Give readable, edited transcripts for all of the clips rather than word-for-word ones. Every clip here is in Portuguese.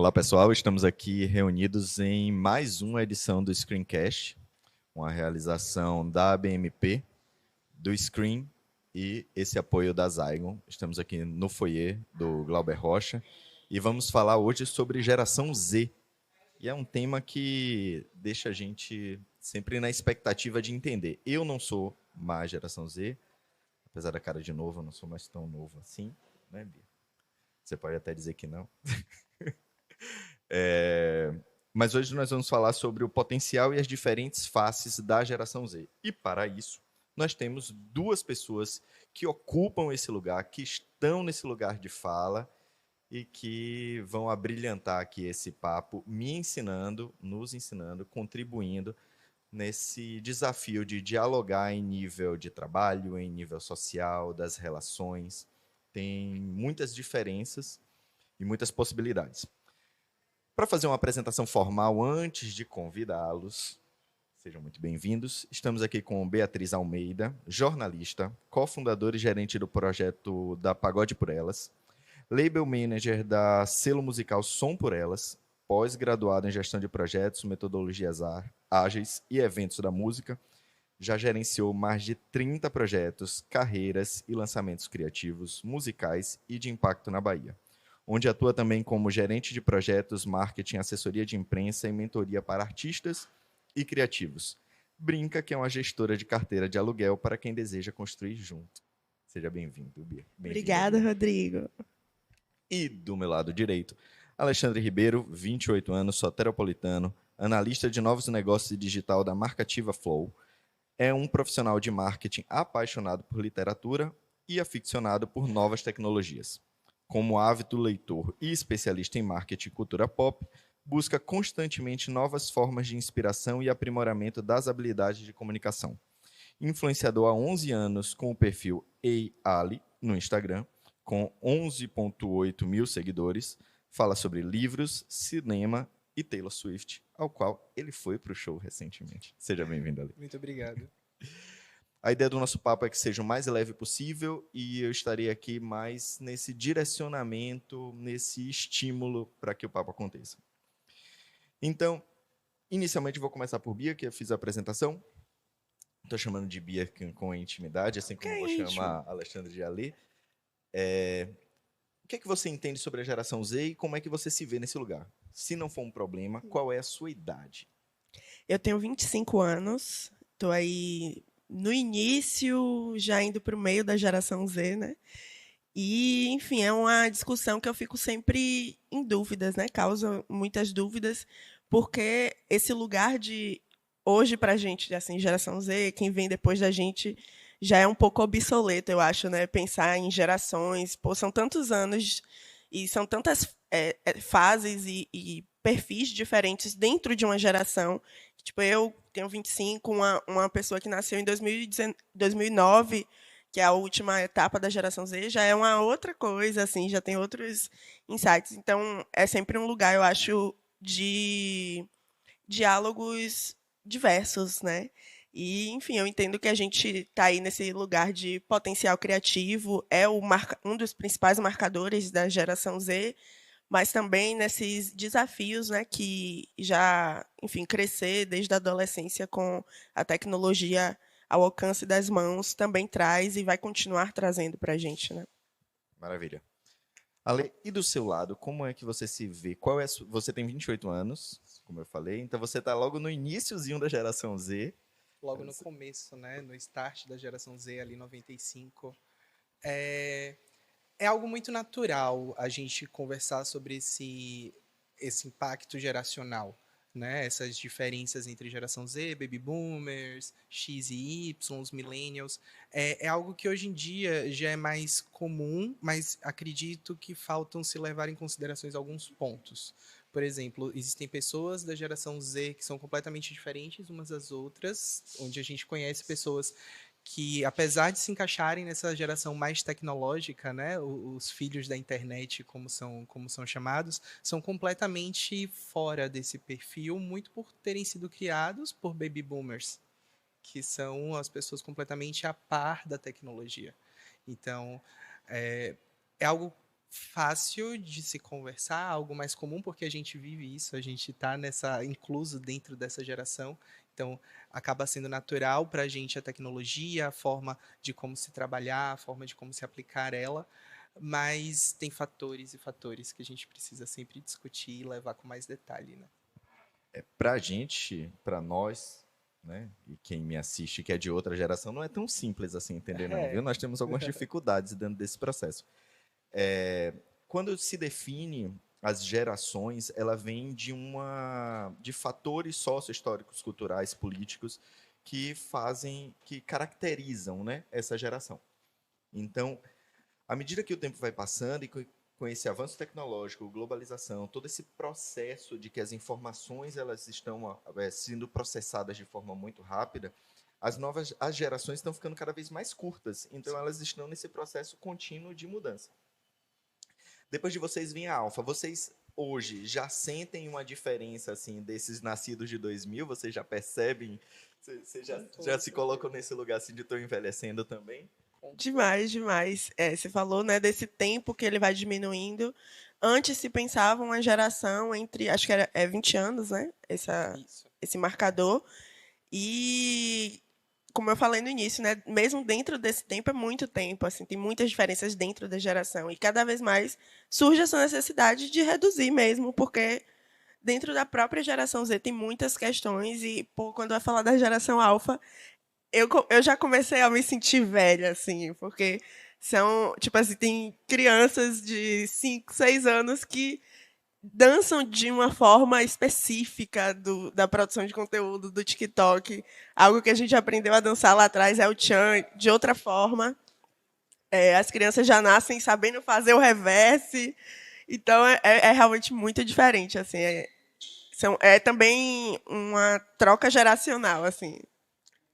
Olá, pessoal. Estamos aqui reunidos em mais uma edição do Screencast, uma realização da ABMP, do Screen e esse apoio da Zygon. Estamos aqui no foyer do Glauber Rocha e vamos falar hoje sobre geração Z. E é um tema que deixa a gente sempre na expectativa de entender. Eu não sou mais geração Z, apesar da cara de novo, eu não sou mais tão novo assim, né, Bia? Você pode até dizer que não. Mas hoje nós vamos falar sobre o potencial e as diferentes faces da geração Z. E para isso, nós temos duas pessoas que ocupam esse lugar, que estão nesse lugar de fala e que vão abrilhantar aqui esse papo, me ensinando, nos ensinando, contribuindo nesse desafio de dialogar em nível de trabalho, em nível social, das relações. Tem muitas diferenças e muitas possibilidades. Para fazer uma apresentação formal antes de convidá-los, sejam muito bem-vindos. Estamos aqui com Beatriz Almeida, jornalista, cofundadora e gerente do projeto da Pagode por Elas, label manager da selo musical Som por Elas, pós-graduada em gestão de projetos, metodologias ágeis e eventos da música. Já gerenciou mais de 30 projetos, carreiras e lançamentos criativos, musicais e de impacto na Bahia, onde atua também como gerente de projetos, marketing, assessoria de imprensa e mentoria para artistas e criativos. Brinca que é uma gestora de carteira de aluguel para quem deseja construir junto. Seja bem-vindo, Bia. Obrigada, Rodrigo. E do meu lado direito, Alexandre Ribeiro, 28 anos, soteropolitano, analista de novos negócios e digital da marca Ativa Flow. É um profissional de marketing apaixonado por literatura e aficionado por novas tecnologias. Como ávido leitor e especialista em marketing e cultura pop, busca constantemente novas formas de inspiração e aprimoramento das habilidades de comunicação. Influenciador há 11 anos com o perfil EiAli no Instagram, com 11,8 mil seguidores, fala sobre livros, cinema e Taylor Swift, ao qual ele foi para o show recentemente. Seja bem-vindo, Ali. Muito obrigado. A ideia do nosso papo é que seja o mais leve possível e eu estarei aqui mais nesse direcionamento, nesse estímulo para que o papo aconteça. Então, inicialmente vou começar por Bia, que eu fiz a apresentação. Estou chamando de Bia com intimidade, assim como vou chamar Alexandre de Ali. O que é que você entende sobre a geração Z e como é que você se vê nesse lugar? Se não for um problema, qual é a sua idade? Eu tenho 25 anos, estou aí no início, já indo para o meio da geração Z, né? E, enfim, é uma discussão que eu fico sempre em dúvidas, né? Causa muitas dúvidas, porque esse lugar de hoje para a gente, assim, geração Z, quem vem depois da gente, já é um pouco obsoleto, eu acho, né? Pensar em gerações, pô, são tantos anos e são tantas fases e perfis diferentes dentro de uma geração. Tipo, eu tenho 25, uma pessoa que nasceu em 2009, que é a última etapa da geração Z, já é uma outra coisa, assim, já tem outros insights. Então, é sempre um lugar, eu acho, de diálogos diversos, né? E, enfim, eu entendo que a gente está aí nesse lugar de potencial criativo, é um dos principais marcadores da geração Z, mas também nesses desafios, né, que já, enfim, crescer desde a adolescência com a tecnologia ao alcance das mãos também traz e vai continuar trazendo para a gente, né? Maravilha. Ale, e do seu lado, como é que você se vê? Qual é você tem 28 anos, como eu falei, então você está logo no iníciozinho da geração Z. Logo no começo, né? No start da geração Z, ali 95. É algo muito natural a gente conversar sobre esse impacto geracional, né? Essas diferenças entre geração Z, baby boomers, X e Y, os millennials. É algo que hoje em dia já é mais comum, mas acredito que faltam se levar em considerações alguns pontos. Por exemplo, existem pessoas da geração Z que são completamente diferentes umas das outras, onde a gente conhece pessoas que, apesar de se encaixarem nessa geração mais tecnológica, né, os filhos da internet, como são chamados, são completamente fora desse perfil, muito por terem sido criados por baby boomers, que são as pessoas completamente a par da tecnologia. Então, é algo fácil de se conversar, algo mais comum, porque a gente vive isso, a gente está incluso dentro dessa geração. Então, acaba sendo natural para a gente a tecnologia, a forma de como se trabalhar, a forma de como se aplicar ela, mas tem fatores e fatores que a gente precisa sempre discutir e levar com mais detalhe, né? Pra gente, pra nós, né, e quem me assiste que é de outra geração, não é tão simples assim entender, não, viu? É. Nós temos algumas dificuldades dentro desse processo. Quando se define as gerações, ela vem de fatores sociohistóricos, culturais, políticos que fazem, que caracterizam, né, essa geração. Então, à medida que o tempo vai passando e com esse avanço tecnológico, globalização, todo esse processo de que as informações elas estão sendo processadas de forma muito rápida, as gerações estão ficando cada vez mais curtas. Então, elas estão nesse processo contínuo de mudança. Depois de vocês vir a Alfa, vocês hoje já sentem uma diferença assim desses nascidos de 2000? Vocês já percebem? Vocês já se colocam nesse lugar assim de estou envelhecendo também? Demais, demais. Você falou, né, desse tempo que ele vai diminuindo. Antes se pensava uma geração entre, acho que era 20 anos, né? Isso. Esse marcador. E como eu falei no início, né, mesmo dentro desse tempo é muito tempo, assim, tem muitas diferenças dentro da geração e cada vez mais surge essa necessidade de reduzir mesmo, porque dentro da própria geração Z tem muitas questões e pô, quando vai falar da geração alfa, eu já comecei a me sentir velha, assim, porque são, tipo assim, tem crianças de 5, 6 anos que dançam de uma forma específica da produção de conteúdo do TikTok. Algo que a gente aprendeu a dançar lá atrás é o Chan, de outra forma. As crianças já nascem sabendo fazer o reverse. Então, é realmente muito diferente. Assim, é também uma troca geracional, assim.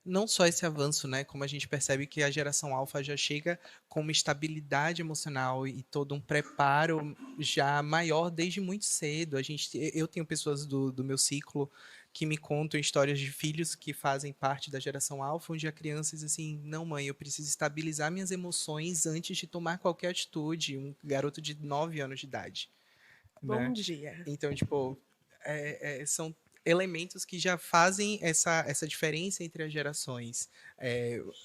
Não só esse avanço, né? Como a gente percebe que a geração alfa já chega com uma estabilidade emocional e todo um preparo já maior desde muito cedo. Eu tenho pessoas do meu ciclo que me contam histórias de filhos que fazem parte da geração alfa, onde a criança diz assim: não, mãe, eu preciso estabilizar minhas emoções antes de tomar qualquer atitude. Um garoto de 9 anos de idade, Bom né? dia. Então, tipo, são elementos que já fazem essa diferença entre as gerações.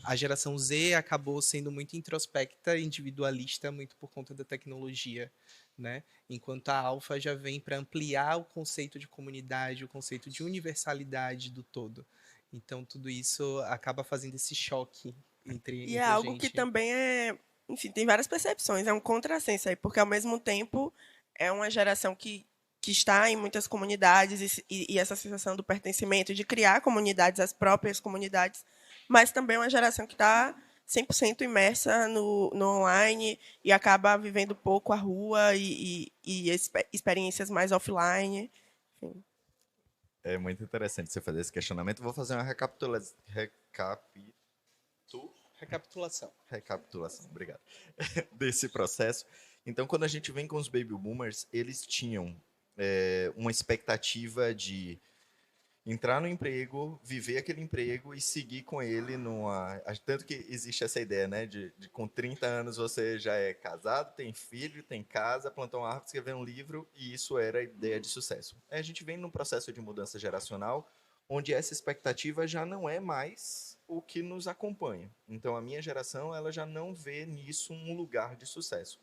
A geração Z acabou sendo muito introspecta, individualista, muito por conta da tecnologia, né? Enquanto a Alfa já vem para ampliar o conceito de comunidade, o conceito de universalidade do todo. Então, tudo isso acaba fazendo esse choque E é entre a algo que gente. também enfim, tem várias percepções, é um contrassenso aí, porque ao mesmo tempo é uma geração que está em muitas comunidades e essa sensação do pertencimento, de criar comunidades, as próprias comunidades, mas também é uma geração que está 100% imersa no online e acaba vivendo pouco a rua e experiências mais offline. Enfim. É muito interessante você fazer esse questionamento. Vou fazer uma Recapitulação. recapitulação, obrigado, desse processo. Então, quando a gente vem com os baby boomers, eles tinham uma expectativa de entrar no emprego, viver aquele emprego e seguir com ele numa. Tanto que existe essa ideia, né? De com 30 anos você já é casado, tem filho, tem casa, plantou uma árvore, escreveu um livro, e isso era a ideia de sucesso. Aí a gente vem num processo de mudança geracional, onde essa expectativa já não é mais o que nos acompanha. Então a minha geração ela já não vê nisso um lugar de sucesso.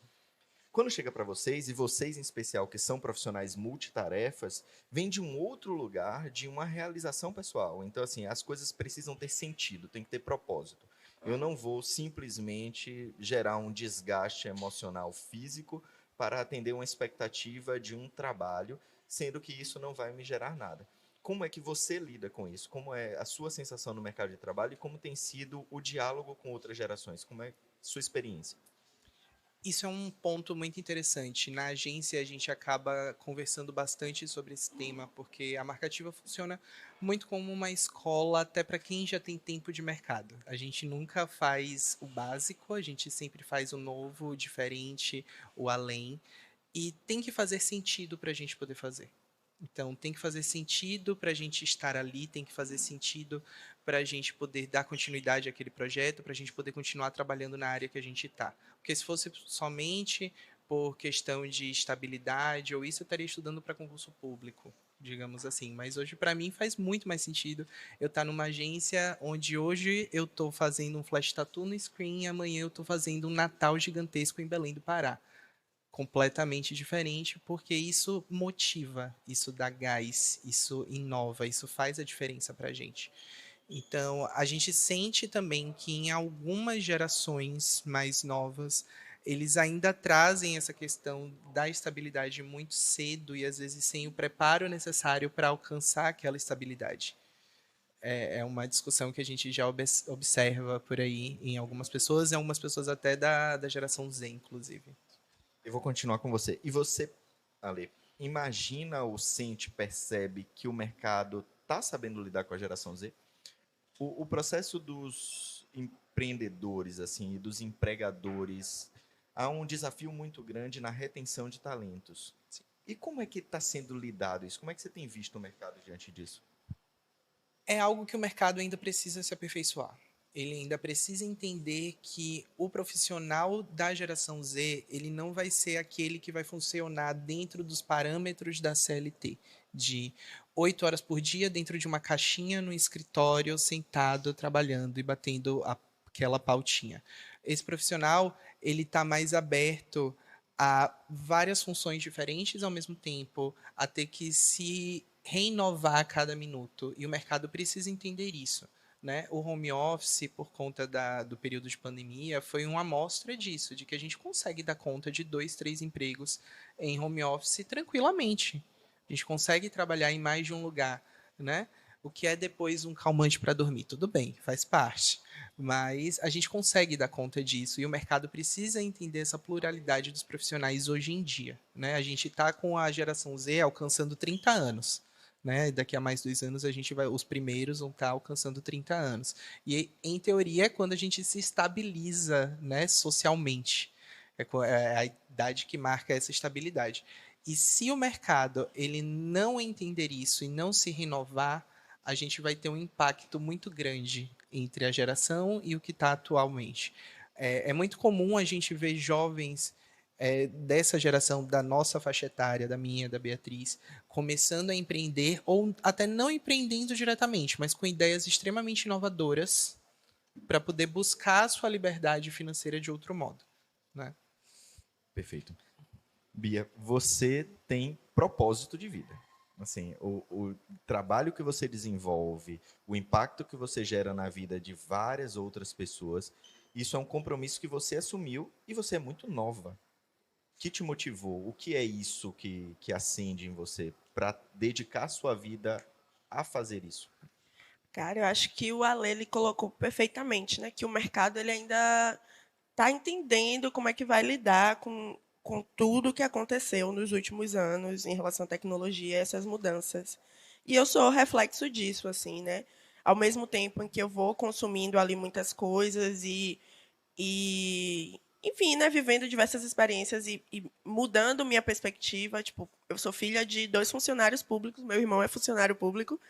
Quando chega para vocês, e vocês em especial que são profissionais multitarefas, vem de um outro lugar, de uma realização pessoal. Então, assim, as coisas precisam ter sentido, tem que ter propósito. Eu não vou simplesmente gerar um desgaste emocional físico para atender uma expectativa de um trabalho, sendo que isso não vai me gerar nada. Como é que você lida com isso? Como é a sua sensação no mercado de trabalho e como tem sido o diálogo com outras gerações? Como é a sua experiência? Isso é um ponto muito interessante. Na agência, a gente acaba conversando bastante sobre esse tema, porque a marcativa funciona muito como uma escola, até para quem já tem tempo de mercado. A gente nunca faz o básico, a gente sempre faz o novo, o diferente, o além, e tem que fazer sentido para a gente poder fazer. Então, tem que fazer sentido para a gente estar ali, tem que fazer sentido para a gente poder dar continuidade àquele projeto, para a gente poder continuar trabalhando na área que a gente está. Porque se fosse somente por questão de estabilidade, ou isso eu estaria estudando para concurso público, digamos assim. Mas hoje, para mim, faz muito mais sentido eu estar numa agência onde hoje eu estou fazendo um flash tattoo no screen e amanhã eu estou fazendo um Natal gigantesco em Belém do Pará. Completamente diferente, porque isso motiva, isso dá gás, isso inova, isso faz a diferença para a gente. Então, a gente sente também que em algumas gerações mais novas, eles ainda trazem essa questão da estabilidade muito cedo e às vezes sem o preparo necessário para alcançar aquela estabilidade. É uma discussão que a gente já observa por aí em algumas pessoas, e algumas pessoas até da geração Z, inclusive. Eu vou continuar com você. E você, Ale, imagina ou sente, percebe que o mercado está sabendo lidar com a geração Z? O processo dos empreendedores, assim, e dos empregadores, há um desafio muito grande na retenção de talentos. E como é que está sendo lidado isso? Como é que você tem visto o mercado diante disso? É algo que o mercado ainda precisa se aperfeiçoar. Ele ainda precisa entender que o profissional da geração Z, ele não vai ser aquele que vai funcionar dentro dos parâmetros da CLT, de 8 horas por dia dentro de uma caixinha no escritório, sentado, trabalhando e batendo aquela pautinha. Esse profissional, ele está mais aberto a várias funções diferentes ao mesmo tempo, a ter que se reinovar a cada minuto. E o mercado precisa entender isso. Né? O home office, por conta do período de pandemia, foi uma amostra disso, de que a gente consegue dar conta de 2, 3 empregos em home office tranquilamente. A gente consegue trabalhar em mais de um lugar, né? O que é depois um calmante para dormir? Tudo bem, faz parte. Mas a gente consegue dar conta disso e o mercado precisa entender essa pluralidade dos profissionais hoje em dia. Né? A gente está com a geração Z alcançando 30 anos. Né? Daqui a mais 2 anos os primeiros vão estar alcançando 30 anos. E em teoria é quando a gente se estabiliza, né, socialmente. É a idade que marca essa estabilidade. E se o mercado ele não entender isso e não se renovar, a gente vai ter um impacto muito grande entre a geração e o que está atualmente. É muito comum a gente ver jovens dessa geração, da nossa faixa etária, da minha, da Beatriz, começando a empreender, ou até não empreendendo diretamente, mas com ideias extremamente inovadoras para poder buscar a sua liberdade financeira de outro modo. Né? Perfeito. Bia, você tem propósito de vida. Assim, o trabalho que você desenvolve, o impacto que você gera na vida de várias outras pessoas, isso é um compromisso que você assumiu e você é muito nova. O que te motivou? O que é isso que acende em você para dedicar sua vida a fazer isso? Cara, eu acho que o Ale ele colocou perfeitamente, né? Que o mercado ele ainda está entendendo como é que vai lidar com tudo que aconteceu nos últimos anos em relação à tecnologia, essas mudanças. E eu sou reflexo disso, assim, né? Ao mesmo tempo em que eu vou consumindo ali muitas coisas e enfim, né, vivendo diversas experiências e mudando minha perspectiva. Tipo, eu sou filha de 2 funcionários públicos, meu irmão é funcionário público,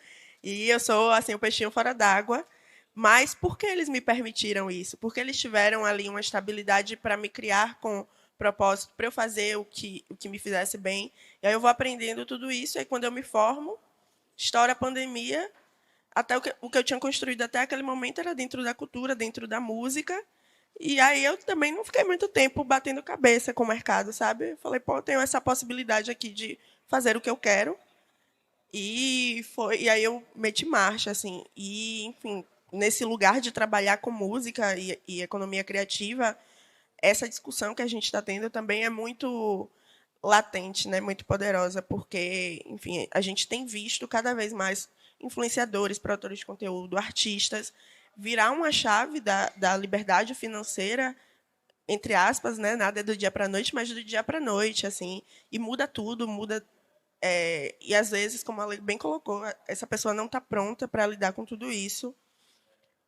e eu sou, assim, o peixinho fora d'água. Mas por que eles me permitiram isso? Porque eles tiveram ali uma estabilidade para me criar com propósito, para eu fazer o que me fizesse bem. E aí eu vou aprendendo tudo isso, e aí quando eu me formo, estoura a pandemia, até o que eu tinha construído até aquele momento era dentro da cultura, dentro da música. E aí eu também não fiquei muito tempo batendo cabeça com o mercado, sabe? Eu falei, pô, eu tenho essa possibilidade aqui de fazer o que eu quero. E aí eu meti marcha, assim. E, enfim, nesse lugar de trabalhar com música e economia criativa, essa discussão que a gente está tendo também é muito latente, né? Muito poderosa, porque, enfim, a gente tem visto cada vez mais influenciadores, produtores de conteúdo, artistas, virar uma chave da liberdade financeira, entre aspas, né? Nada é do dia para a noite, mas do dia para a noite, assim, e muda tudo, muda. E às vezes, como a Lei bem colocou, essa pessoa não está pronta para lidar com tudo isso,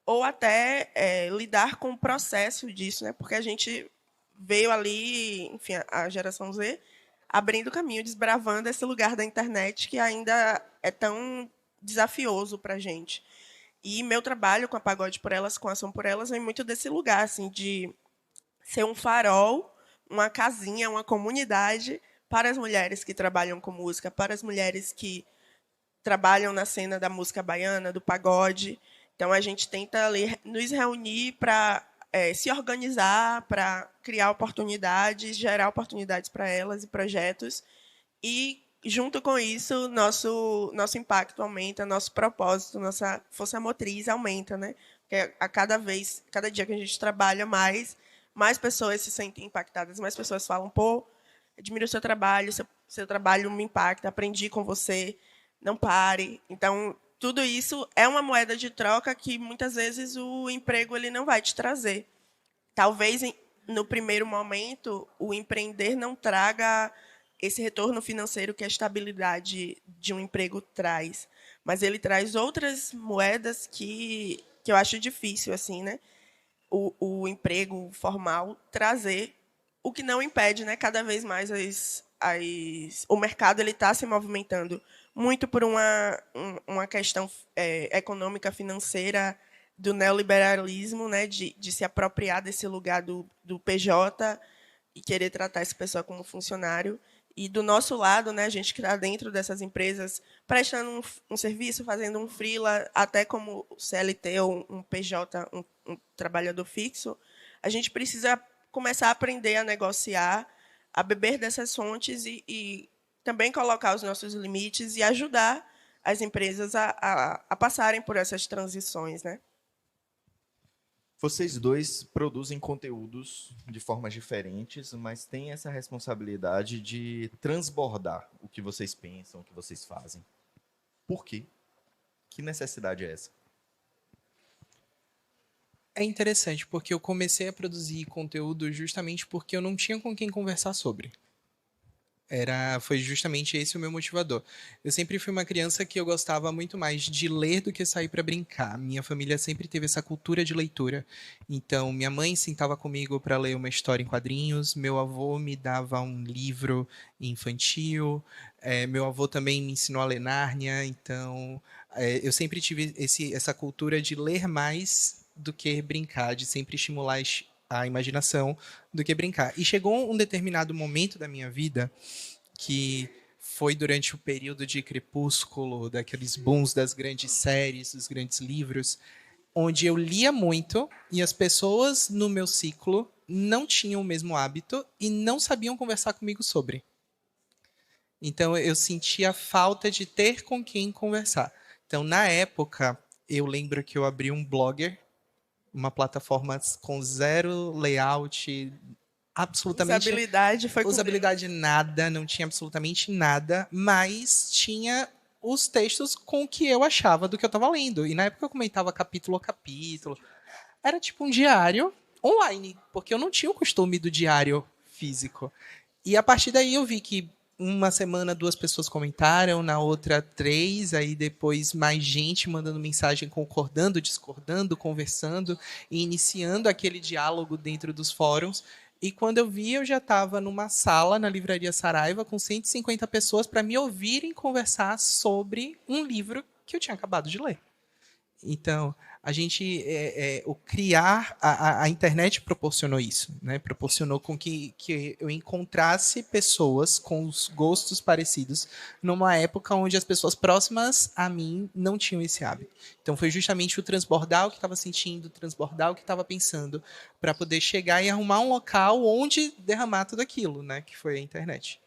ou até lidar com o processo disso, né? Porque a gente veio ali, enfim, a geração Z, abrindo caminho, desbravando esse lugar da internet que ainda é tão desafioso para a gente. E meu trabalho com a Pagode por Elas, com a Ação por Elas, vem muito desse lugar, assim, de ser um farol, uma casinha, uma comunidade para as mulheres que trabalham com música, para as mulheres que trabalham na cena da música baiana, do pagode. Então, a gente tenta ali nos reunir para se organizar, para criar oportunidades, gerar oportunidades para elas e projetos. E, junto com isso, nosso impacto aumenta, nosso propósito, nossa força motriz aumenta, né? Porque cada dia que a gente trabalha mais pessoas se sentem impactadas, mais pessoas falam, pô, admiro o seu trabalho, seu trabalho me impacta, aprendi com você, não pare. Então, tudo isso é uma moeda de troca que, muitas vezes, o emprego ele não vai te trazer. Talvez, no primeiro momento, o empreender não traga esse retorno financeiro que a estabilidade de um emprego traz, mas ele traz outras moedas que eu acho difícil, assim, né? O emprego formal trazer, o que não impede, né? Cada vez mais o mercado ele está se movimentando muito por uma questão econômica, financeira, do neoliberalismo, né? De se apropriar desse lugar do PJ e querer tratar essa pessoa como funcionário. E do nosso lado, né, a gente que está dentro dessas empresas, prestando um serviço, fazendo um freela, até como CLT ou um PJ, um trabalhador fixo, a gente precisa começar a aprender a negociar, a beber dessas fontes e também colocar os nossos limites e ajudar as empresas a passarem por essas transições, né? Vocês dois produzem conteúdos de formas diferentes, mas têm essa responsabilidade de transbordar o que vocês pensam, o que vocês fazem. Por quê? Que necessidade é essa? É interessante, porque eu comecei a produzir conteúdo justamente porque eu não tinha com quem conversar sobre. Foi justamente esse o meu motivador. Eu sempre fui uma criança que eu gostava muito mais de ler do que sair para brincar. Minha família sempre teve essa cultura de leitura. Então, minha mãe sentava comigo para ler uma história em quadrinhos, meu avô me dava um livro infantil, meu avô também me ensinou a ler Nárnia. Então, eu sempre tive essa cultura de ler mais do que brincar, de sempre estimular a imaginação do que brincar. E chegou um determinado momento da minha vida que foi durante o período de Crepúsculo, daqueles booms das grandes séries, dos grandes livros, onde eu lia muito e as pessoas no meu ciclo não tinham o mesmo hábito e não sabiam conversar comigo sobre. Então eu sentia falta de ter com quem conversar. Então, na época, eu lembro que eu abri um Blogger, uma plataforma com zero layout, absolutamente Usabilidade foi com usabilidade nada, não tinha absolutamente nada, mas tinha os textos com o que eu achava do que eu estava lendo. E na época eu comentava capítulo a capítulo. Era tipo um diário online, porque eu não tinha o costume do diário físico. E a partir daí eu vi que uma semana 2 pessoas comentaram, na outra 3, aí depois mais gente mandando mensagem, concordando, discordando, conversando e iniciando aquele diálogo dentro dos fóruns. E quando eu vi, eu já estava numa sala na Livraria Saraiva com 150 pessoas para me ouvirem conversar sobre um livro que eu tinha acabado de ler. Então, a gente, o criar, a internet proporcionou isso, né? Proporcionou com que eu encontrasse pessoas com os gostos parecidos numa época onde as pessoas próximas a mim não tinham esse hábito. Então, foi justamente o transbordar o que estava sentindo, transbordar o que estava pensando, para poder chegar e arrumar um local onde derramar tudo aquilo, né? Que foi a internet.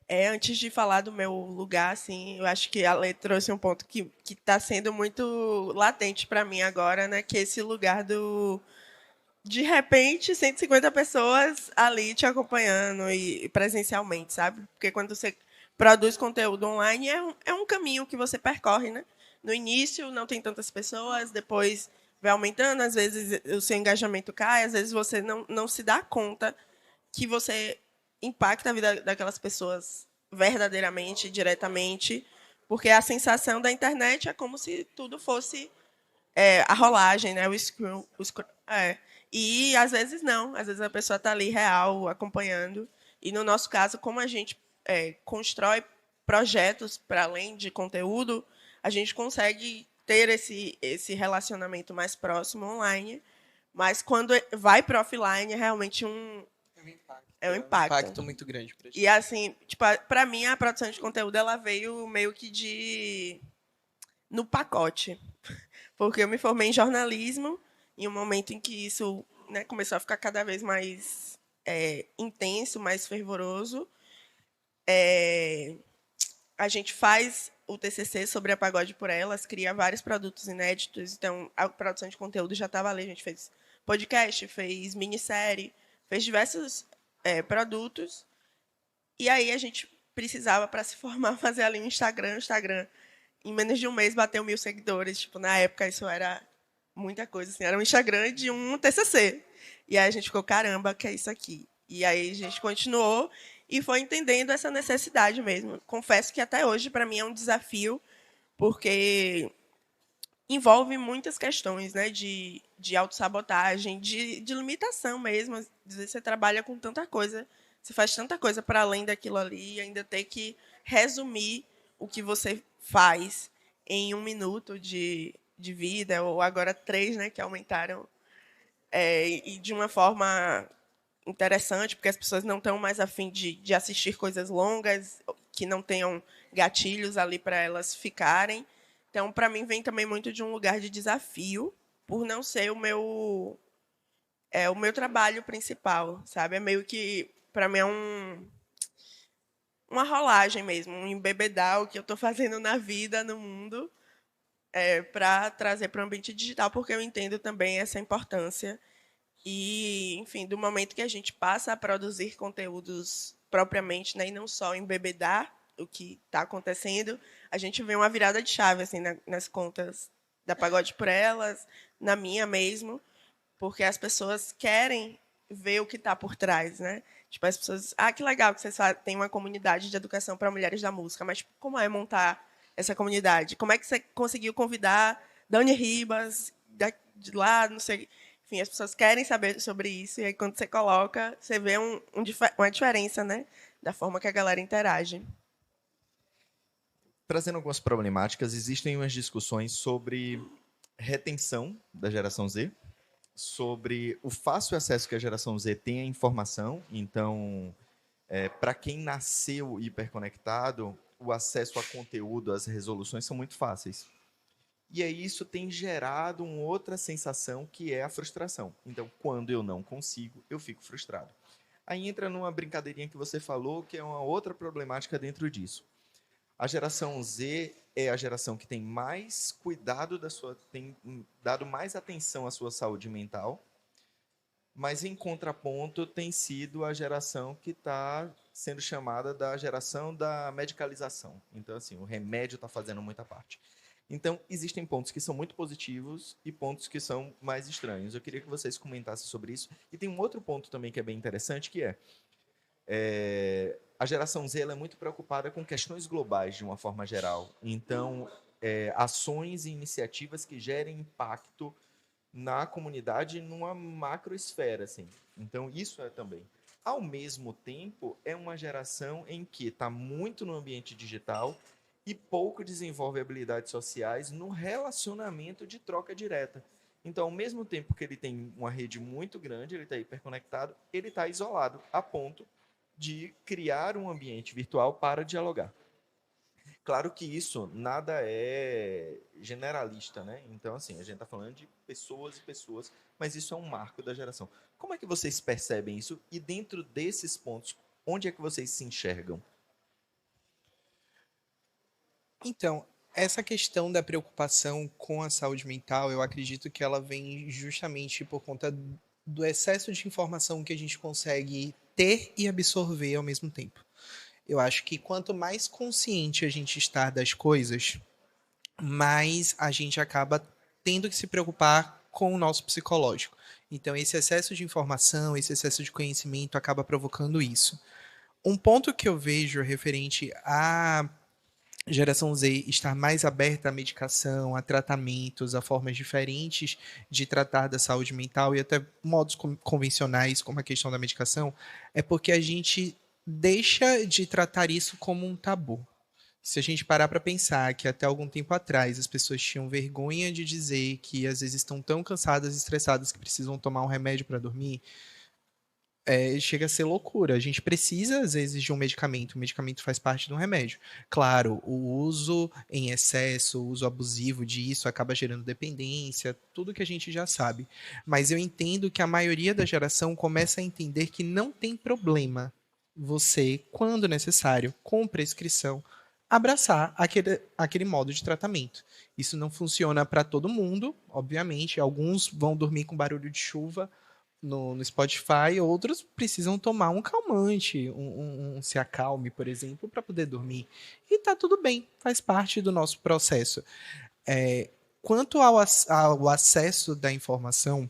Antes de falar do meu lugar, assim, eu acho que a Lê trouxe um ponto que está sendo muito latente para mim agora, né? Que é esse lugar de repente, 150 pessoas ali te acompanhando e presencialmente, sabe? Porque quando você produz conteúdo online, é um caminho que você percorre, né? No início não tem tantas pessoas, depois vai aumentando, às vezes o seu engajamento cai, às vezes você não se dá conta que você impacta a vida daquelas pessoas verdadeiramente, diretamente, porque a sensação da internet é como se tudo fosse a rolagem, né? E às vezes não, às vezes a pessoa está ali real, acompanhando. E no nosso caso, como a gente constrói projetos para além de conteúdo, a gente consegue ter esse relacionamento mais próximo online Mas quando vai para offline, é realmente é um impacto. Um impacto muito grande pra gente. E assim, tipo, para mim a produção de conteúdo ela veio meio que no pacote. Porque eu me formei em jornalismo em um momento em que isso, né, começou a ficar cada vez mais intenso, mais fervoroso. A gente faz o TCC sobre a Pagode por Elas, cria vários produtos inéditos, então a produção de conteúdo já estava ali, a gente fez podcast, fez minissérie, fez diversos produtos, e aí a gente precisava, para se formar, fazer ali um Instagram. O Instagram, em menos de um mês, bateu 1.000 seguidores, tipo, na época isso era muita coisa, assim, era um Instagram de um TCC, e aí a gente ficou, caramba, que é isso aqui? E aí a gente continuou, e foi entendendo essa necessidade mesmo. Confesso que até hoje, para mim, é um desafio, porque envolve muitas questões, né, de autossabotagem, de limitação mesmo. Às vezes você trabalha com tanta coisa, você faz tanta coisa para além daquilo ali, e ainda ter que resumir o que você faz em 1 minuto de vida, ou agora 3, né, que aumentaram, e de uma forma interessante, porque as pessoas não estão mais afim de assistir coisas longas, que não tenham gatilhos ali para elas ficarem. Então, para mim, vem também muito de um lugar de desafio, por não ser o meu trabalho principal, sabe? É meio que, para mim, é uma rolagem mesmo, um embebedar o que eu estou fazendo na vida, no mundo, para trazer para o ambiente digital, porque eu entendo também essa importância. E, enfim, do momento que a gente passa a produzir conteúdos propriamente, né, e não só embebedar o que está acontecendo, a gente vê uma virada de chave assim, nas contas da Pagode por Elas, na minha mesmo, porque as pessoas querem ver o que está por trás, né? Tipo, as pessoas, que legal que vocês têm uma comunidade de educação para mulheres da música, mas tipo, como é montar essa comunidade? Como é que você conseguiu convidar Dani Ribas de lá, não sei. Enfim, as pessoas querem saber sobre isso, e aí quando você coloca, você vê uma diferença, né, da forma que a galera interage. Trazendo algumas problemáticas, existem umas discussões sobre retenção da geração Z, sobre o fácil acesso que a geração Z tem à informação. Então, para quem nasceu hiperconectado, o acesso a conteúdo, as resoluções são muito fáceis. E aí isso tem gerado uma outra sensação, que é a frustração. Então, quando eu não consigo, eu fico frustrado. Aí entra numa brincadeirinha que você falou, que é uma outra problemática dentro disso. A geração Z é a geração que tem mais cuidado tem dado mais atenção à sua saúde mental, mas em contraponto tem sido a geração que está sendo chamada da geração da medicalização. Então, assim, o remédio está fazendo muita parte. Então, existem pontos que são muito positivos e pontos que são mais estranhos. Eu queria que vocês comentassem sobre isso. E tem um outro ponto também que é bem interessante, que a geração Z é muito preocupada com questões globais, de uma forma geral. Então, ações e iniciativas que gerem impacto na comunidade numa macroesfera, assim. Então, isso também. Ao mesmo tempo, é uma geração em que está muito no ambiente digital e pouco desenvolve habilidades sociais no relacionamento de troca direta. Então, ao mesmo tempo que ele tem uma rede muito grande, ele está hiperconectado, ele está isolado, a ponto de criar um ambiente virtual para dialogar. Claro que isso nada é generalista, né? Então, assim, a gente está falando de pessoas e pessoas, mas isso é um marco da geração. Como é que vocês percebem isso? E dentro desses pontos, onde é que vocês se enxergam? Então, essa questão da preocupação com a saúde mental, eu acredito que ela vem justamente por conta do excesso de informação que a gente consegue ter e absorver ao mesmo tempo. Eu acho que quanto mais consciente a gente está das coisas, mais a gente acaba tendo que se preocupar com o nosso psicológico. Então, esse excesso de informação, esse excesso de conhecimento acaba provocando isso. Um ponto que eu vejo referente à geração Z estar mais aberta à medicação, a tratamentos, a formas diferentes de tratar da saúde mental e até modos convencionais, como a questão da medicação, é porque a gente deixa de tratar isso como um tabu. Se a gente parar para pensar que até algum tempo atrás as pessoas tinham vergonha de dizer que às vezes estão tão cansadas e estressadas que precisam tomar um remédio para dormir, chega a ser loucura. A gente precisa, às vezes, de um medicamento. O medicamento faz parte de um remédio. Claro, o uso em excesso, o uso abusivo disso acaba gerando dependência, tudo que a gente já sabe. Mas eu entendo que a maioria da geração começa a entender que não tem problema você, quando necessário, com prescrição, abraçar aquele modo de tratamento. Isso não funciona para todo mundo, obviamente. Alguns vão dormir com barulho de chuva no Spotify, outros precisam tomar um calmante, um se acalme, por exemplo, para poder dormir. E tá tudo bem, faz parte do nosso processo. Quanto ao acesso da informação,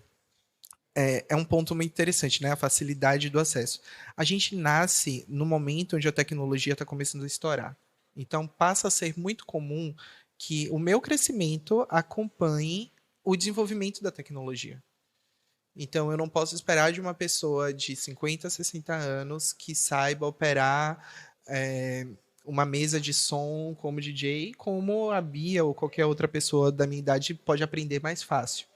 é um ponto muito interessante, né? A facilidade do acesso. A gente nasce no momento onde a tecnologia está começando a estourar. Então, passa a ser muito comum que o meu crescimento acompanhe o desenvolvimento da tecnologia. Então, eu não posso esperar de uma pessoa de 50, 60 anos que saiba operar uma mesa de som como DJ, como a Bia ou qualquer outra pessoa da minha idade pode aprender mais fácil.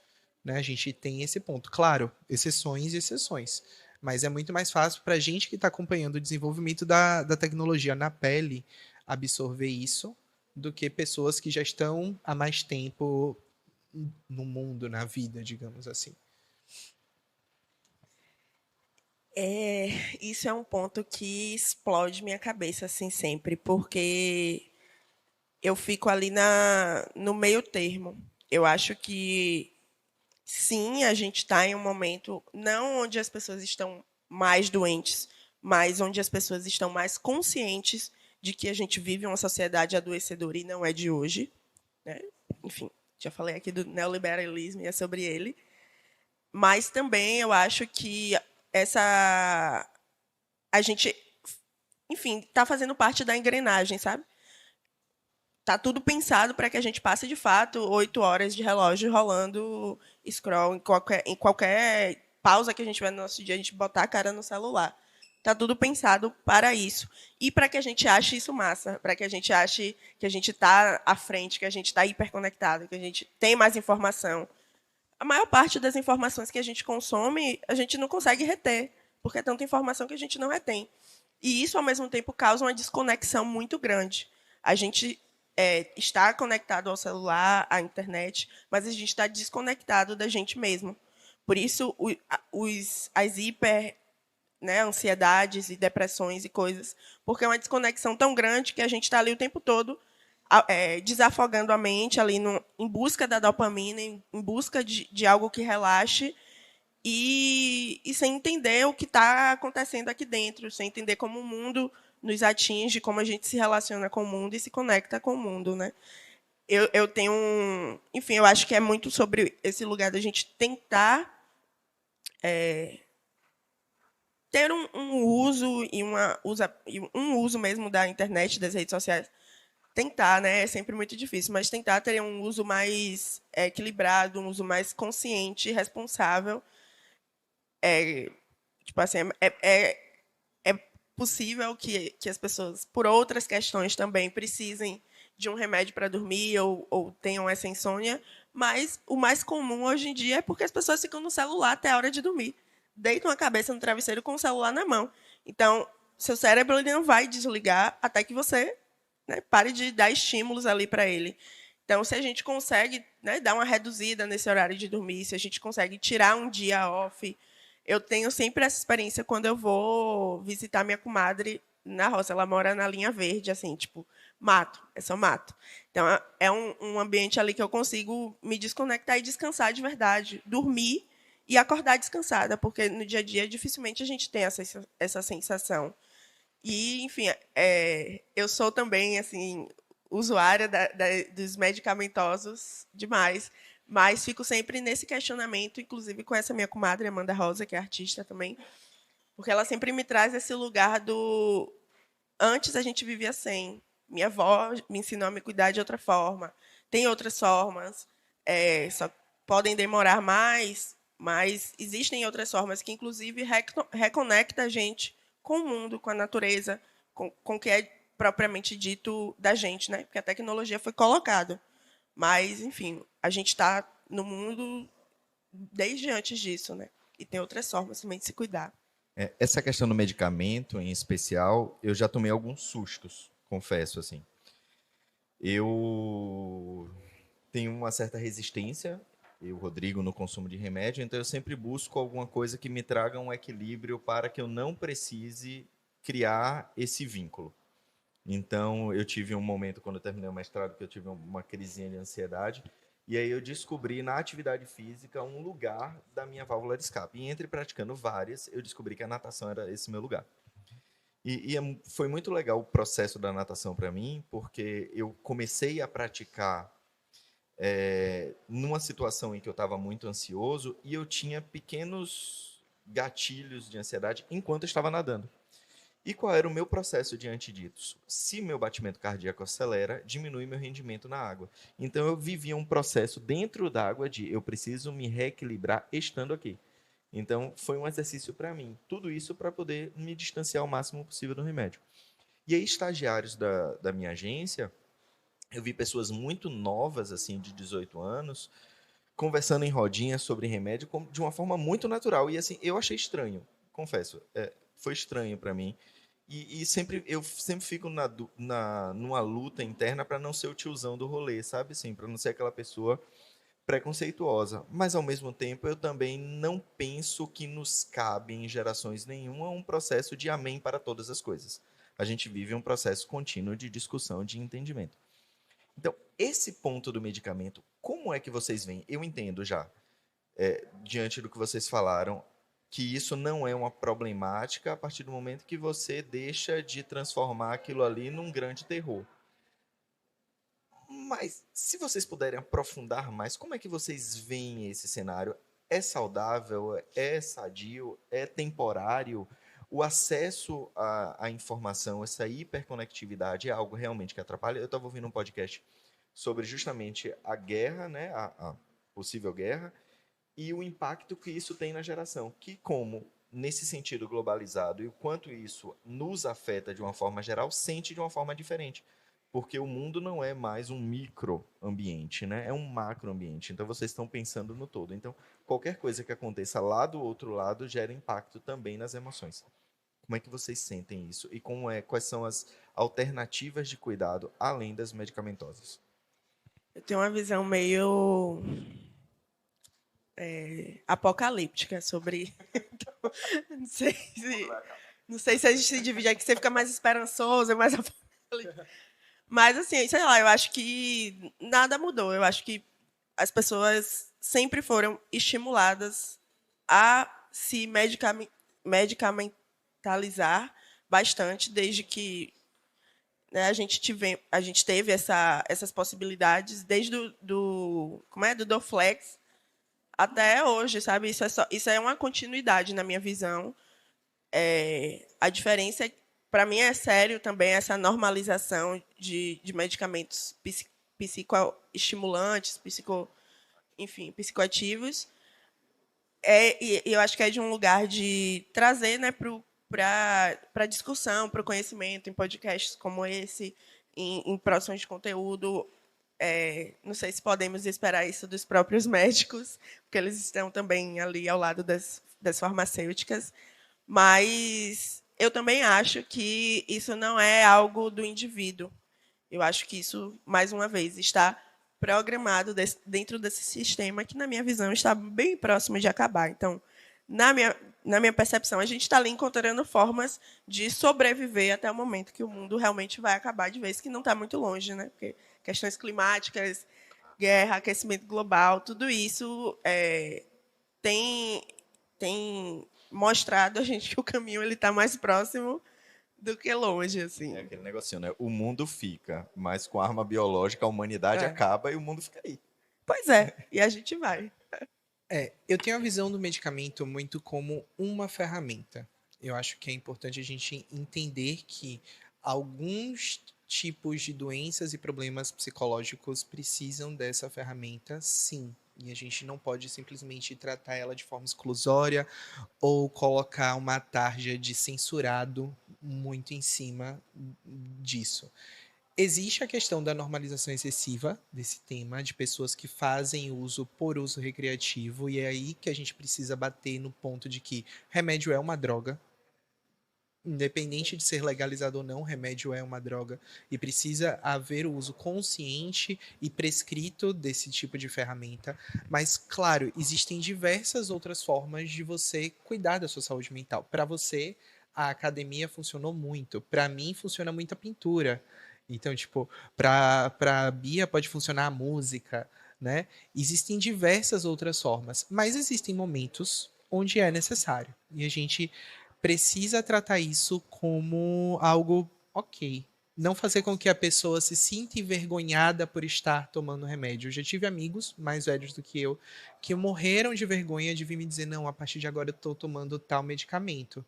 Né? A gente tem esse ponto. Claro, exceções e exceções. Mas é muito mais fácil para a gente que está acompanhando o desenvolvimento da tecnologia na pele absorver isso do que pessoas que já estão há mais tempo no mundo, na vida, digamos assim. Isso é um ponto que explode minha cabeça, assim, sempre, porque eu fico ali no meio termo. Eu acho que, sim, a gente está em um momento, não onde as pessoas estão mais doentes, mas onde as pessoas estão mais conscientes de que a gente vive uma sociedade adoecedora e não é de hoje. Né? Enfim, já falei aqui do neoliberalismo e é sobre ele. Mas também eu acho que a gente, enfim, está fazendo parte da engrenagem, sabe? Tá tudo pensado para que a gente passe, de fato, 8 horas de relógio rolando scroll em qualquer pausa que a gente tiver no nosso dia, a gente botar a cara no celular. Tá tudo pensado para isso. E para que a gente ache isso massa, para que a gente ache que a gente está à frente, que a gente está hiperconectado, que a gente tem mais informação. A maior parte das informações que a gente consome, a gente não consegue reter, porque é tanta informação que a gente não retém. E isso, ao mesmo tempo, causa uma desconexão muito grande. A gente está conectado ao celular, à internet, mas a gente está desconectado da gente mesmo. Por isso, as hiper, né, ansiedades e depressões e coisas, porque é uma desconexão tão grande que a gente está ali o tempo todo desafogando a mente, ali em busca da dopamina, em busca de algo que relaxe, e sem entender o que está acontecendo aqui dentro, sem entender como o mundo nos atinge, como a gente se relaciona com o mundo e se conecta com o mundo, né? Eu tenho enfim, eu acho que é muito sobre esse lugar da gente tentar ter um uso e um uso mesmo da internet, das redes sociais. Tentar, né? É sempre muito difícil, mas tentar ter um uso mais equilibrado, um uso mais consciente, responsável. Tipo assim, é possível que as pessoas, por outras questões também, precisem de um remédio para dormir ou tenham essa insônia, mas o mais comum hoje em dia é porque as pessoas ficam no celular até a hora de dormir. Deitam a cabeça no travesseiro com o celular na mão. Então, seu cérebro ele não vai desligar até que você, né, pare de dar estímulos ali para ele. Então, se a gente consegue, né, dar uma reduzida nesse horário de dormir, se a gente consegue tirar um dia off. Eu tenho sempre essa experiência quando eu vou visitar minha comadre na roça. Ela mora na linha verde, assim, tipo, mato, é só mato. Então, é um ambiente ali que eu consigo me desconectar e descansar de verdade, dormir e acordar descansada, porque no dia a dia dificilmente a gente tem essa sensação. E, enfim, eu sou também, assim, usuária dos medicamentosos demais, mas fico sempre nesse questionamento, inclusive com essa minha comadre, Amanda Rosa, que é artista também, porque ela sempre me traz esse lugar do... Antes a gente vivia sem. Minha avó me ensinou a me cuidar de outra forma. Tem outras formas, só podem demorar mais, mas existem outras formas que, inclusive, reconecta a gente com o mundo, com a natureza, com o que é propriamente dito da gente, né? Porque a tecnologia foi colocada. Mas, enfim, a gente está no mundo desde antes disso, né? E tem outras formas também de se cuidar. Essa questão do medicamento, em especial, eu já tomei alguns sustos, confesso, assim. Eu tenho uma certa resistência, eu, Rodrigo, no consumo de remédio, então eu sempre busco alguma coisa que me traga um equilíbrio para que eu não precise criar esse vínculo. Então, eu tive um momento, quando eu terminei o mestrado, que eu tive uma crisinha de ansiedade, e aí eu descobri na atividade física um lugar da minha válvula de escape. E entre praticando várias, eu descobri que a natação era esse meu lugar. Foi muito legal o processo da natação para mim, porque eu comecei a praticar numa situação em que eu estava muito ansioso e eu tinha pequenos gatilhos de ansiedade enquanto eu estava nadando. E qual era o meu processo diante disso? Se meu batimento cardíaco acelera, diminui meu rendimento na água. Então eu vivia um processo dentro da água de eu preciso me reequilibrar estando aqui. Então foi um exercício para mim. Tudo isso para poder me distanciar o máximo possível do remédio. E aí, estagiários da minha agência, eu vi pessoas muito novas, assim, de 18 anos, conversando em rodinhas sobre remédio de uma forma muito natural. E assim, eu achei estranho, confesso. Foi estranho para mim. Eu sempre fico numa luta interna para não ser o tiozão do rolê, sabe? Assim, para não ser aquela pessoa preconceituosa. Mas, ao mesmo tempo, eu também não penso que nos cabe, em gerações nenhuma, um processo de amém para todas as coisas. A gente vive um processo contínuo de discussão, de entendimento. Então, esse ponto do medicamento, como é que vocês veem? Eu entendo já, diante do que vocês falaram, que isso não é uma problemática a partir do momento que você deixa de transformar aquilo ali num grande terror. Mas, se vocês puderem aprofundar mais, como é que vocês veem esse cenário? É saudável? É sadio? É temporário? O acesso à informação, essa hiperconectividade é algo realmente que atrapalha? Eu estava ouvindo um podcast sobre justamente a guerra, né, a possível guerra, e o impacto que isso tem na geração. Que como, nesse sentido globalizado, e o quanto isso nos afeta de uma forma geral, sente de uma forma diferente. Porque o mundo não é mais um microambiente, né? É um macroambiente. Então, vocês estão pensando no todo. Então, qualquer coisa que aconteça lá do outro lado gera impacto também nas emoções. Como é que vocês sentem isso? E quais são as alternativas de cuidado além das medicamentosas? Eu tenho uma visão meio apocalíptica sobre. Então, não sei se a gente se divide aqui, você fica mais esperançoso, mais apocalíptico. Mas, assim, sei lá, eu acho que nada mudou. Eu acho que as pessoas sempre foram estimuladas a se medicamentalizar bastante, desde que, né, a gente teve essas possibilidades, desde do Dorflex até hoje, sabe? Isso é uma continuidade na minha visão. A diferença, para mim, é sério também essa normalização de medicamentos psicoestimulantes, enfim, psicoativos. E eu acho que é de um lugar de trazer, né, para discussão, para o conhecimento, em podcasts como esse, em produções de conteúdo. Não sei se podemos esperar isso dos próprios médicos, porque eles estão também ali ao lado das farmacêuticas. Mas eu também acho que isso não é algo do indivíduo. Eu acho que isso, mais uma vez, está programado dentro desse sistema que, na minha visão, está bem próximo de acabar. Então, na minha percepção, a gente está ali encontrando formas de sobreviver até o momento que o mundo realmente vai acabar de vez, que não está muito longe, né? Porque questões climáticas, guerra, aquecimento global, tudo isso tem mostrado a gente que o caminho ele está mais próximo do que longe, assim. É aquele negocinho, né? O mundo fica, mas com a arma biológica a humanidade acaba e o mundo fica aí. Pois é, e a gente vai. Eu tenho a visão do medicamento muito como uma ferramenta. Eu acho que é importante a gente entender que alguns tipos de doenças e problemas psicológicos precisam dessa ferramenta, sim. E a gente não pode simplesmente tratar ela de forma exclusória ou colocar uma tarja de censurado muito em cima disso. Existe a questão da normalização excessiva desse tema, de pessoas que fazem uso por uso recreativo, e é aí que a gente precisa bater no ponto de que remédio é uma droga. Independente de ser legalizado ou não, remédio é uma droga e precisa haver o uso consciente e prescrito desse tipo de ferramenta. Mas, claro, existem diversas outras formas de você cuidar da sua saúde mental. Para você, a academia funcionou muito. Para mim, funciona muito a pintura. Então, tipo, para Bia pode funcionar a música, né? Existem diversas outras formas, mas existem momentos onde é necessário. E a gente precisa tratar isso como algo ok. Não fazer com que a pessoa se sinta envergonhada por estar tomando remédio. Eu já tive amigos mais velhos do que morreram de vergonha de vir me dizer: não, a partir de agora eu estou tomando tal medicamento.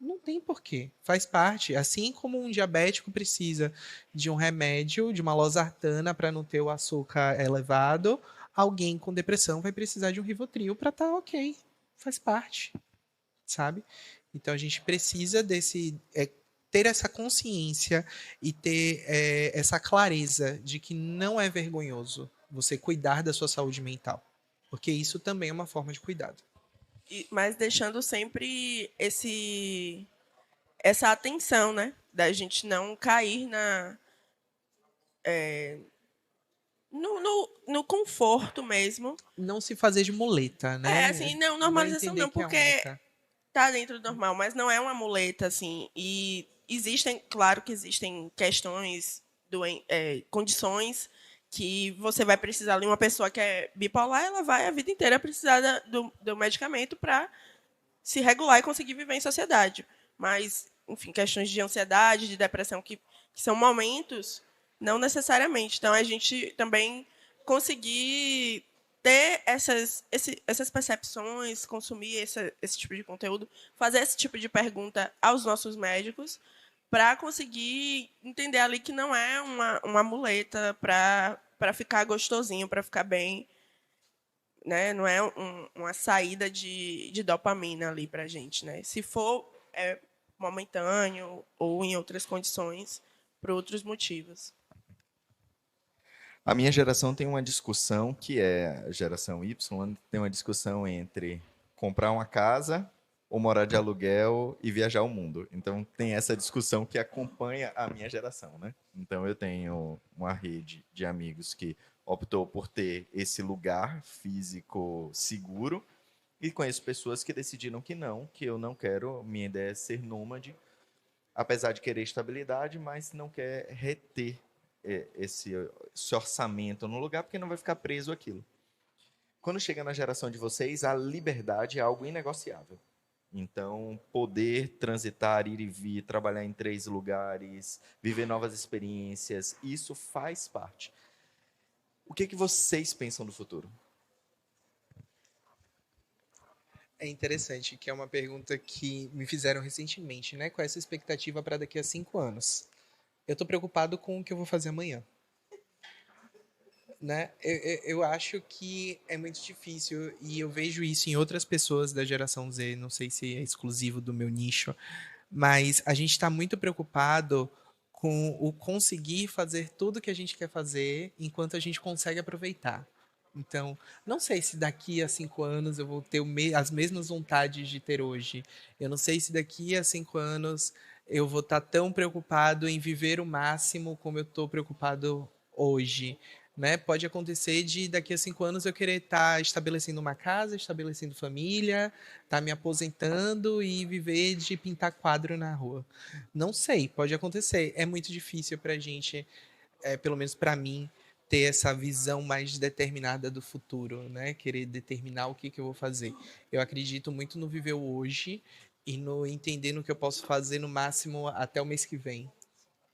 Não tem porquê. Faz parte. Assim como um diabético precisa de um remédio, de uma losartana para não ter o açúcar elevado, alguém com depressão vai precisar de um Rivotril para estar ok. Faz parte, sabe? Então a gente precisa ter essa consciência e ter essa clareza de que não é vergonhoso você cuidar da sua saúde mental, porque isso também é uma forma de cuidado. Mas deixando sempre essa atenção, né? Da gente não cair no conforto mesmo. Não se fazer de muleta, né? Assim, não, Vai normalização entender não, que é porque uma meta. tá dentro do normal, mas não é uma muleta, assim. E claro que existem questões, condições que você vai precisar ali, uma pessoa que é bipolar, ela vai a vida inteira precisar do medicamento para se regular e conseguir viver em sociedade. Mas, enfim, questões de ansiedade, de depressão, que são momentos, não necessariamente. Então, a gente também conseguir ter essas percepções, consumir esse tipo de conteúdo, fazer esse tipo de pergunta aos nossos médicos, para conseguir entender ali que não é uma muleta para ficar gostosinho, para ficar bem, né? Não é uma saída de dopamina ali para a gente, né? Se for momentâneo ou em outras condições, por outros motivos. A minha geração tem uma discussão que é a geração Y, tem uma discussão entre comprar uma casa ou morar de aluguel e viajar o mundo. Então tem essa discussão que acompanha a minha geração, né? Então eu tenho uma rede de amigos que optou por ter esse lugar físico seguro e conheço pessoas que decidiram que eu não quero, minha ideia é ser nômade, apesar de querer estabilidade, mas não quer reter esse orçamento no lugar, porque não vai ficar preso aquilo. Quando chega na geração de vocês, a liberdade é algo inegociável. Então, poder transitar, ir e vir, trabalhar em 3 lugares, viver novas experiências, isso faz parte. O que vocês pensam do futuro? É interessante, que é uma pergunta que me fizeram recentemente, né? Qual é essa expectativa para daqui a 5 anos? Eu tô preocupado com o que eu vou fazer amanhã. Né? Eu acho que é muito difícil e eu vejo isso em outras pessoas da geração Z, não sei se é exclusivo do meu nicho, mas a gente está muito preocupado com o conseguir fazer tudo que a gente quer fazer enquanto a gente consegue aproveitar. Então, não sei se daqui a 5 anos eu vou ter as mesmas vontades de ter hoje. Eu não sei se daqui a 5 anos eu vou estar tão preocupado em viver o máximo como eu estou preocupado hoje. Né? Pode acontecer de daqui a 5 anos eu querer estar estabelecendo uma casa, estabelecendo família, estar me aposentando e viver de pintar quadro na rua. Não sei, pode acontecer. É muito difícil para a gente, pelo menos para mim, ter essa visão mais determinada do futuro, né? Querer determinar o que eu vou fazer. Eu acredito muito no viver o hoje e no entender no que eu posso fazer no máximo até o mês que vem.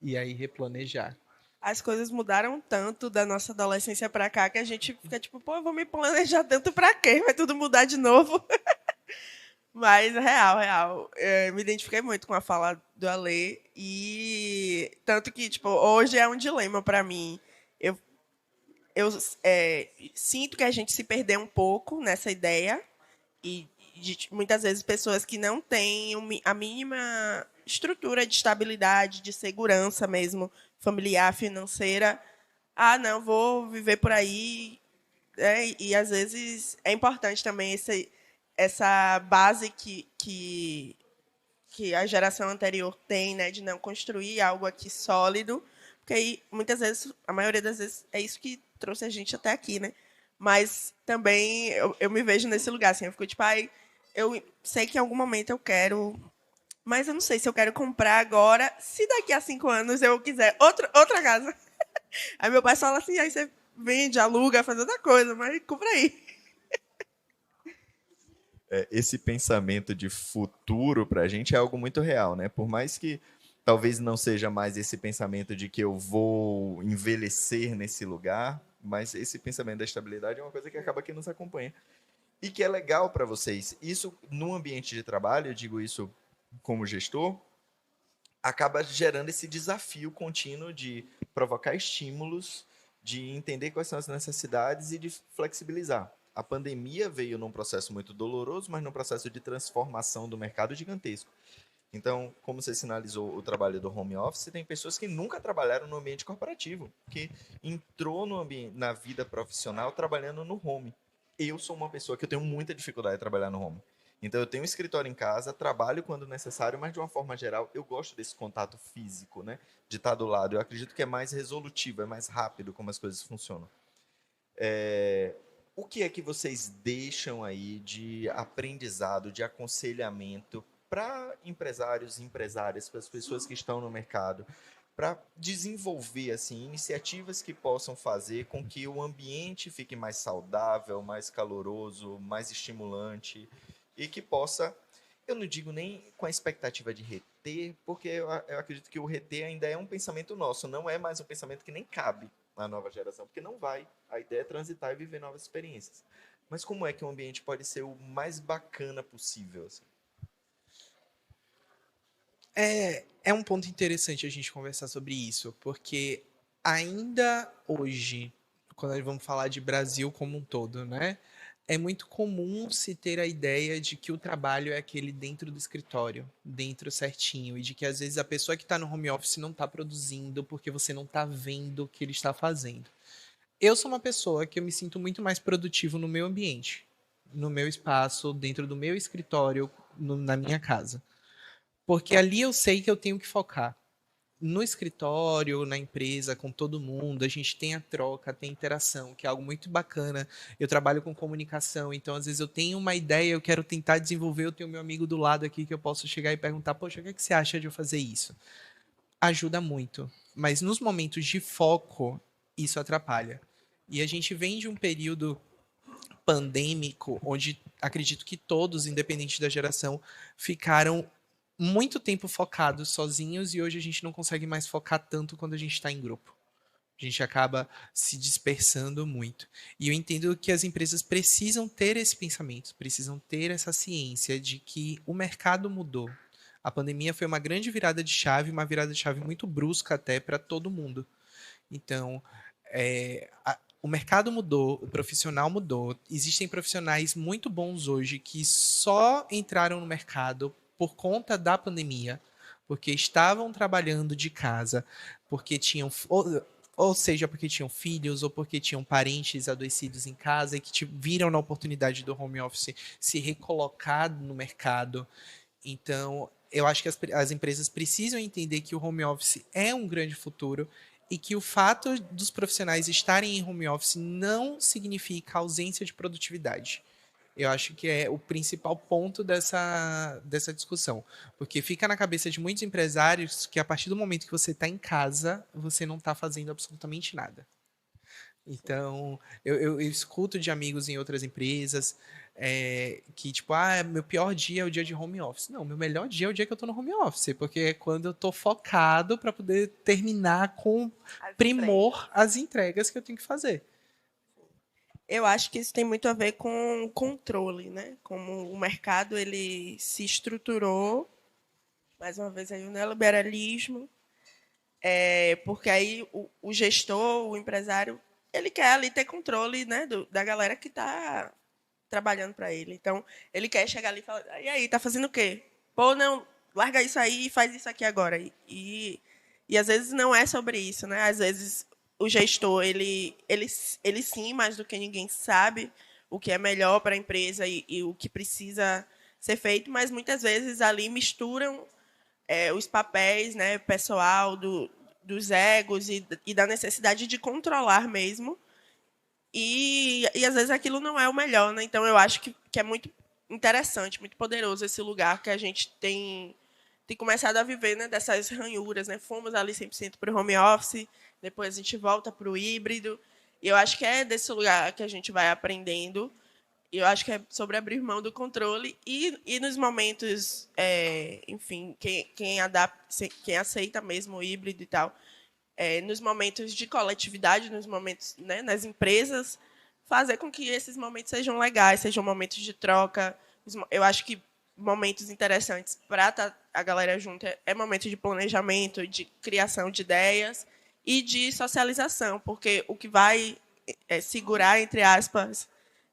E aí replanejar. As coisas mudaram tanto da nossa adolescência para cá que a gente fica tipo, pô, eu vou me planejar tanto para quê? Vai tudo mudar de novo. Mas, real. Eu me identifiquei muito com a fala do Ale. E tanto que, tipo, hoje é um dilema para mim. Eu sinto que a gente se perdeu um pouco nessa ideia. E muitas vezes pessoas que não têm a mínima estrutura de estabilidade, de segurança mesmo, familiar, financeira. Ah, não, vou viver por aí. E às vezes é importante também essa base que a geração anterior tem, né, de não construir algo aqui sólido, porque aí muitas vezes, a maioria das vezes, é isso que trouxe a gente até aqui, né? Mas também eu me vejo nesse lugar, assim, eu fico tipo, ai, eu sei que em algum momento eu quero, mas eu não sei se eu quero comprar agora, se daqui a 5 anos eu quiser outra casa. Aí meu pai fala assim, aí você vende, aluga, faz outra coisa, mas compra aí. Esse pensamento de futuro para a gente é algo muito real, né? Por mais que talvez não seja mais esse pensamento de que eu vou envelhecer nesse lugar, mas esse pensamento da estabilidade é uma coisa que acaba que nos acompanha e que é legal para vocês. Isso no ambiente de trabalho, eu digo isso como gestor, acaba gerando esse desafio contínuo de provocar estímulos, de entender quais são as necessidades e de flexibilizar. A pandemia veio num processo muito doloroso, mas num processo de transformação do mercado gigantesco. Então, como você sinalizou o trabalho do home office, tem pessoas que nunca trabalharam no ambiente corporativo, que entrou no ambiente, na vida profissional trabalhando no home. Eu sou uma pessoa que eu tenho muita dificuldade de trabalhar no home. Então, eu tenho um escritório em casa, trabalho quando necessário, mas de uma forma geral, eu gosto desse contato físico, né? De estar do lado. Eu acredito que é mais resolutivo, é mais rápido como as coisas funcionam. O que é que vocês deixam aí de aprendizado, de aconselhamento para empresários e empresárias, para as pessoas que estão no mercado, para desenvolver assim iniciativas que possam fazer com que o ambiente fique mais saudável, mais caloroso, mais estimulante e que possa, eu não digo nem com a expectativa de reter, porque eu acredito que o reter ainda é um pensamento nosso, não é mais um pensamento que nem cabe na nova geração, porque não vai. A ideia é transitar e viver novas experiências. Mas como é que o ambiente pode ser o mais bacana possível? Assim? É um ponto interessante a gente conversar sobre isso, porque ainda hoje, quando nós vamos falar de Brasil como um todo, né? É muito comum se ter a ideia de que o trabalho é aquele dentro do escritório, dentro certinho, e de que às vezes a pessoa que está no home office não está produzindo porque você não está vendo o que ele está fazendo. Eu sou uma pessoa que eu me sinto muito mais produtivo no meu ambiente, no meu espaço, dentro do meu escritório, na minha casa. Porque ali eu sei que eu tenho que focar. No escritório, na empresa, com todo mundo, a gente tem a troca, tem a interação, que é algo muito bacana. Eu trabalho com comunicação, então às vezes eu tenho uma ideia, eu quero tentar desenvolver, eu tenho meu amigo do lado aqui que eu posso chegar e perguntar, poxa, o que é que você acha de eu fazer isso? Ajuda muito. Mas nos momentos de foco, isso atrapalha. E a gente vem de um período pandêmico, onde acredito que todos, independente da geração, ficaram muito tempo focados sozinhos e hoje a gente não consegue mais focar tanto quando a gente está em grupo. A gente acaba se dispersando muito. E eu entendo que as empresas precisam ter esse pensamento, precisam ter essa ciência de que o mercado mudou. A pandemia foi uma grande virada de chave, uma virada de chave muito brusca até para todo mundo. Então, o mercado mudou, o profissional mudou. Existem profissionais muito bons hoje que só entraram no mercado por conta da pandemia, porque estavam trabalhando de casa, porque tinham, ou seja, porque tinham filhos, ou porque tinham parentes adoecidos em casa e que viram na oportunidade do home office se recolocar no mercado. Então, eu acho que as empresas precisam entender que o home office é um grande futuro e que o fato dos profissionais estarem em home office não significa ausência de produtividade. Eu acho que é o principal ponto dessa discussão. Porque fica na cabeça de muitos empresários que a partir do momento que você está em casa, você não está fazendo absolutamente nada. Então, eu escuto de amigos em outras empresas que, tipo, meu pior dia é o dia de home office. Não, meu melhor dia é o dia que eu tô no home office, porque é quando eu tô focado para poder terminar com primor as entregas que eu tenho que fazer. Eu acho que isso tem muito a ver com controle, né? Como o mercado ele se estruturou, mais uma vez aí o neoliberalismo, porque aí o gestor, o empresário, ele quer ali ter controle, né, da galera que está trabalhando para ele. Então, ele quer chegar ali e falar, e aí, tá fazendo o quê? Pô, não, larga isso aí e faz isso aqui agora. E às vezes não é sobre isso, né? Às vezes o gestor, ele sim, mais do que ninguém sabe o que é melhor para a empresa e o que precisa ser feito, mas muitas vezes ali misturam os papéis, né, pessoal, dos egos e da necessidade de controlar mesmo. E às vezes aquilo não é o melhor, né? Então eu acho que é muito interessante, muito poderoso esse lugar que a gente tem começado a viver, né, dessas ranhuras, né? Fomos ali 100% para o home office, depois a gente volta para o híbrido. E eu acho que é desse lugar que a gente vai aprendendo. E eu acho que é sobre abrir mão do controle e nos momentos, enfim, quem aceita mesmo o híbrido e tal, nos momentos de coletividade, nos momentos, né, nas empresas, fazer com que esses momentos sejam legais, sejam momentos de troca. Eu acho que momentos interessantes para a galera junta é momento de planejamento, de criação de ideias e de socialização, porque o que vai segurar, entre aspas,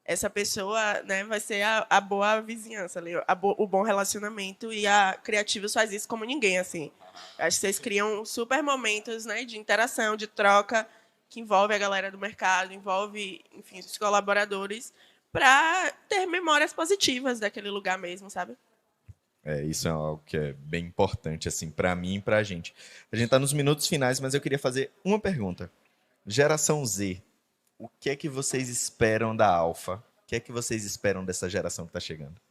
essa pessoa, né, vai ser a boa vizinhança, ali, o bom relacionamento, e a Criativos faz isso como ninguém, assim. Acho que vocês criam super momentos, né, de interação, de troca, que envolve a galera do mercado, envolve, enfim, os colaboradores, para ter memórias positivas daquele lugar mesmo, sabe? Isso é algo que é bem importante, assim, para mim e para a gente. A gente está nos minutos finais, mas eu queria fazer uma pergunta. Geração Z, o que é que vocês esperam da Alfa? O que é que vocês esperam dessa geração que está chegando?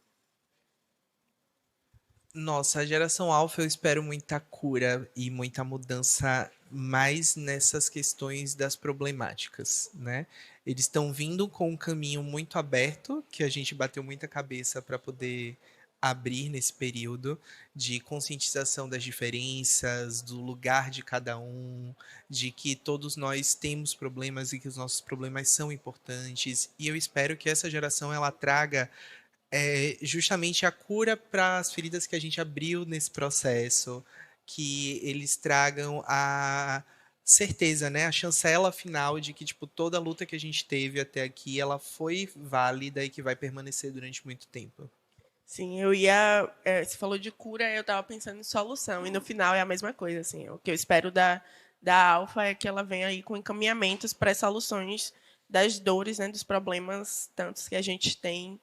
Nossa, a geração Alpha eu espero muita cura e muita mudança mais nessas questões das problemáticas, né? Eles estão vindo com um caminho muito aberto, que a gente bateu muita cabeça para poder abrir nesse período de conscientização das diferenças, do lugar de cada um, de que todos nós temos problemas e que os nossos problemas são importantes. E eu espero que essa geração ela traga justamente a cura para as feridas que a gente abriu nesse processo, que eles tragam a certeza, né, a chancela final de que tipo toda a luta que a gente teve até aqui, ela foi válida e que vai permanecer durante muito tempo. Sim, você falou de cura, eu estava pensando em solução, e no final é a mesma coisa, assim. O que eu espero da Alfa é que ela venha aí com encaminhamentos para as soluções das dores, né, dos problemas tantos que a gente tem.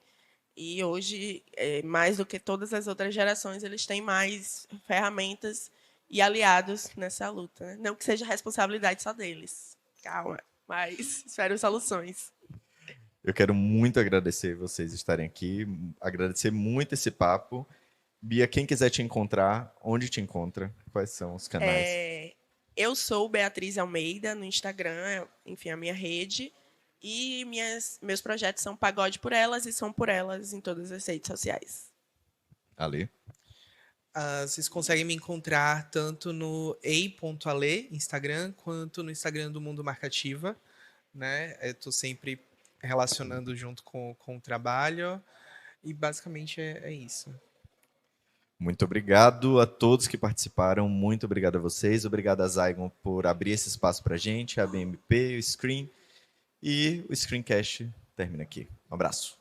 E hoje, mais do que todas as outras gerações, eles têm mais ferramentas e aliados nessa luta, né? Não que seja responsabilidade só deles. Calma, mas espero soluções. Eu quero muito agradecer vocês estarem aqui, agradecer muito esse papo. Bia, quem quiser te encontrar, onde te encontra? Quais são os canais? Eu sou Beatriz Almeida no Instagram, enfim, a minha rede. E meus projetos são Pagode por Elas e São por Elas em todas as redes sociais. Ali. Vocês conseguem me encontrar tanto no ei.ale, Instagram, quanto no Instagram do Mundo Marcativa. Né? Eu estou sempre relacionando junto com o trabalho. E basicamente é isso. Muito obrigado a todos que participaram. Muito obrigado a vocês. Obrigado a Zygon por abrir esse espaço para a gente, a BMP, o Screen. E o Screencast termina aqui. Um abraço.